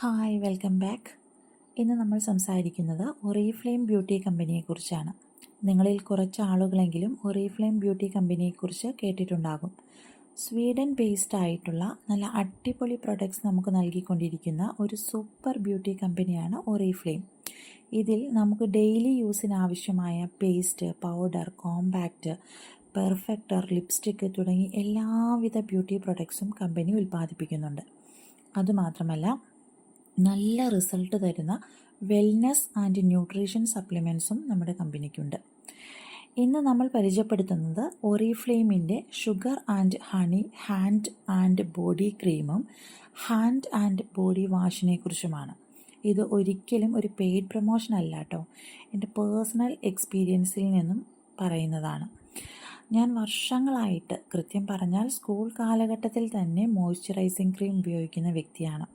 Hi, welcome back. ഇന്ന് നമ്മൾ സംസാരിക്കുന്നത് ഒറീഫ്ലെയിം ബ്യൂട്ടി കമ്പനിയെക്കുറിച്ചാണ്. നിങ്ങളിൽ കുറച്ച് ആളുകളെങ്കിലും ഒറീഫ്ലെയിം ബ്യൂട്ടി കമ്പനിയെക്കുറിച്ച് കേട്ടിട്ടുണ്ടാകും. സ്വീഡൻ ബേസ്ഡ് ആയിട്ടുള്ള നല്ല അടിപൊളി പ്രൊഡക്ട്സ് നമുക്ക് നൽകിക്കൊണ്ടിരിക്കുന്ന ഒരു സൂപ്പർ ബ്യൂട്ടി കമ്പനിയാണ് ഒറീഫ്ലെയിം. ഇതിൽ നമുക്ക് ഡെയിലി യൂസിന് ആവശ്യമായ paste, powder, compact, perfecter, lipstick തുടങ്ങി എല്ലാവിധ ബ്യൂട്ടി പ്രൊഡക്ട്സും കമ്പനി ഉൽപ്പാദിപ്പിക്കുന്നുണ്ട്. അതുമാത്രമല്ല, നല്ല റിസൾട്ട് തരുന്ന വെൽനെസ് ആൻഡ് ന്യൂട്രീഷൻ സപ്ലിമെൻറ്റ്സും നമ്മുടെ കമ്പനിക്കുണ്ട്. ഇന്ന് നമ്മൾ പരിചയപ്പെടുത്തുന്നത് ഒറീഫ്ലെയിമിൻ്റെ sugar and honey hand and body ക്രീമും ഹാൻഡ് ആൻഡ് ബോഡി വാഷിനെ കുറിച്ചുമാണ്. ഇത് ഒരിക്കലും ഒരു പെയ്ഡ് പ്രൊമോഷൻ അല്ല കേട്ടോ, എൻ്റെ പേഴ്സണൽ എക്സ്പീരിയൻസിൽ നിന്നും പറയുന്നതാണ്. ഞാൻ വർഷങ്ങളായിട്ട്, കൃത്യം പറഞ്ഞാൽ സ്കൂൾ കാലഘട്ടത്തിൽ തന്നെ മോയ്സ്ചറൈസിങ് ക്രീം ഉപയോഗിക്കുന്ന വ്യക്തിയാണ്.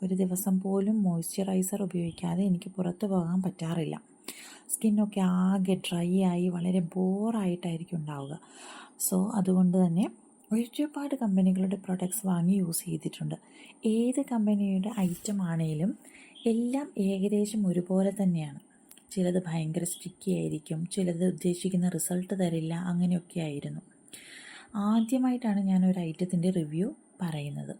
ഒരു ദിവസം പോലും മോയ്സ്ചറൈസർ ഉപയോഗിക്കാതെ എനിക്ക് പുറത്തു പോകാൻ പറ്റാറില്ല. സ്കിന്നൊക്കെ ആകെ ഡ്രൈ ആയി വളരെ ബോറായിട്ടായിരിക്കും ഉണ്ടാവുക. അതുകൊണ്ട് തന്നെ ഒരുപാട് കമ്പനികളുടെ പ്രൊഡക്ട്സ് വാങ്ങി യൂസ് ചെയ്തിട്ടുണ്ട്. ഏത് കമ്പനിയുടെ ഐറ്റം ആണെങ്കിലും എല്ലാം ഏകദേശം ഒരുപോലെ തന്നെയാണ്. ചിലത് ഭയങ്കര സ്റ്റിക്കി ആയിരിക്കും, ചിലത് ഉദ്ദേശിക്കുന്ന റിസൾട്ട് തരില്ല, അങ്ങനെയൊക്കെ ആയിരുന്നു. ആദ്യമായിട്ടാണ് ഞാനൊരു ഐറ്റത്തിൻ്റെ റിവ്യൂ പറയുന്നത്.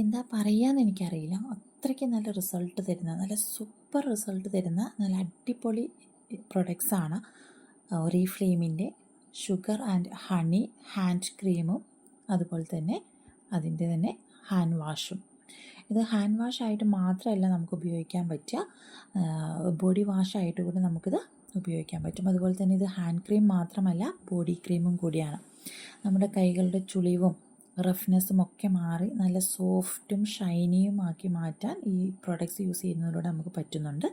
എന്താ പറയുകയെന്ന് എനിക്കറിയില്ല. അത്രയ്ക്ക് നല്ല റിസൾട്ട് തരുന്ന, നല്ല സൂപ്പർ റിസൾട്ട് തരുന്ന നല്ല അടിപൊളി പ്രൊഡക്ട്സാണ് ഒറീഫ്ലെയിമിൻ്റെ ഷുഗർ ആൻഡ് ഹണി ഹാൻഡ് ക്രീമും അതുപോലെ തന്നെ അതിൻ്റെ തന്നെ ഹാൻഡ് വാഷും. ഇത് ഹാൻഡ് വാഷായിട്ട് മാത്രമല്ല നമുക്ക് ഉപയോഗിക്കാൻ പറ്റുക, ബോഡി വാഷായിട്ട് കൂടി നമുക്കിത് ഉപയോഗിക്കാൻ പറ്റും. അതുപോലെ തന്നെ ഇത് ഹാൻഡ് ക്രീം മാത്രമല്ല, ബോഡി ക്രീമും കൂടിയാണ്. നമ്മുടെ കൈകളുടെ ചുളിവും റഫ്നെസ്സും ഒക്കെ മാറി നല്ല സോഫ്റ്റും ഷൈനിയും ആക്കി മാറ്റാൻ ഈ പ്രൊഡക്ട്സ് യൂസ് ചെയ്യുന്നതിലൂടെ നമുക്ക് പറ്റുന്നുണ്ട്.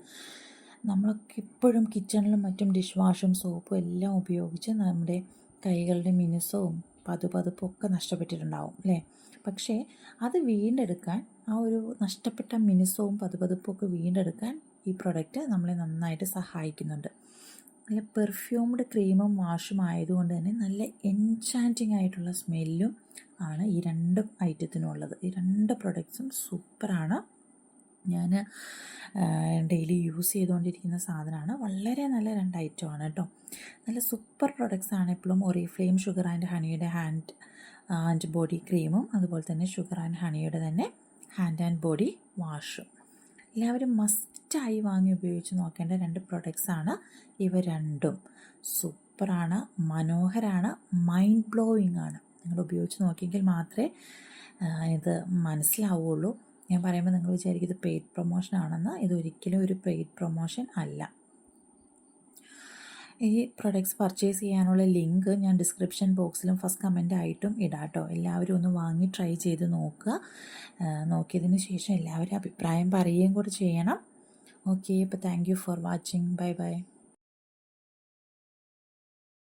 നമ്മളൊക്കെ എപ്പോഴും കിച്ചണിലും മറ്റും ഡിഷ് വാഷും സോപ്പും എല്ലാം ഉപയോഗിച്ച് നമ്മുടെ കൈകളുടെ മിനുസവും പതുപതുപ്പും ഒക്കെ നഷ്ടപ്പെട്ടിട്ടുണ്ടാവും അല്ലേ? പക്ഷേ അത് വീണ്ടെടുക്കാൻ, ആ ഒരു നഷ്ടപ്പെട്ട മിനുസവും പതുപതുപ്പും ഒക്കെ വീണ്ടെടുക്കാൻ ഈ പ്രൊഡക്റ്റ് നമ്മളെ നന്നായിട്ട് സഹായിക്കുന്നുണ്ട്. നല്ല പെർഫ്യൂംഡ് ക്രീമും വാഷും ആയതുകൊണ്ട് തന്നെ നല്ല എൻചാൻറ്റിങ് ആയിട്ടുള്ള സ്മെല്ലും ആണ് ഈ രണ്ട് ഐറ്റത്തിനും ഉള്ളത്. ഈ രണ്ട് പ്രൊഡക്ട്സും സൂപ്പറാണ്. ഞാൻ ഡെയിലി യൂസ് ചെയ്തുകൊണ്ടിരിക്കുന്ന സാധനമാണ്. വളരെ നല്ല രണ്ട് ഐറ്റമാണ് കേട്ടോ. നല്ല സൂപ്പർ പ്രൊഡക്ട്സ് ആണ് എപ്പോഴും ഒറീഫ്ലെയിം ഷുഗർ ആൻഡ് ഹണിയുടെ ഹാൻഡ് ആൻഡ് ബോഡി ക്രീമും അതുപോലെ തന്നെ ഷുഗർ ആൻഡ് ഹണിയുടെ തന്നെ ഹാൻഡ് ആൻഡ് ബോഡി വാഷും. എല്ലാവരും മസ്റ്റായി വാങ്ങി ഉപയോഗിച്ച് നോക്കേണ്ട രണ്ട് പ്രൊഡക്ട്സാണ് ഇവ രണ്ടും. സൂപ്പറാണ്, മനോഹരമാണ്, മൈൻഡ് ബ്ലോയിങ് ആണ്. നിങ്ങൾ ഉപയോഗിച്ച് നോക്കിയെങ്കിൽ മാത്രമേ ഇത് മനസ്സിലാവുള്ളൂ. ഞാൻ പറയുമ്പോൾ നിങ്ങൾ വിചാരിക്കും ഇത് പെയ്ഡ് പ്രൊമോഷൻ ആണെന്ന്. ഇതൊരിക്കലും ഒരു പെയ്ഡ് പ്രൊമോഷൻ അല്ല. ഈ പ്രൊഡക്ട്സ് പർച്ചേസ് ചെയ്യാനുള്ള ലിങ്ക് ഞാൻ ഡിസ്ക്രിപ്ഷൻ ബോക്സിലും ഫസ്റ്റ് കമൻ്റ് ആയിട്ടും ഇടാം കേട്ടോ. എല്ലാവരും ഒന്ന് വാങ്ങി ട്രൈ ചെയ്ത് നോക്കുക. നോക്കിയതിന് ശേഷം എല്ലാവരും അഭിപ്രായം പറയുകയും കൂടി ചെയ്യണം. ഓക്കെ, അപ്പോൾ thank you for watching. Bye bye.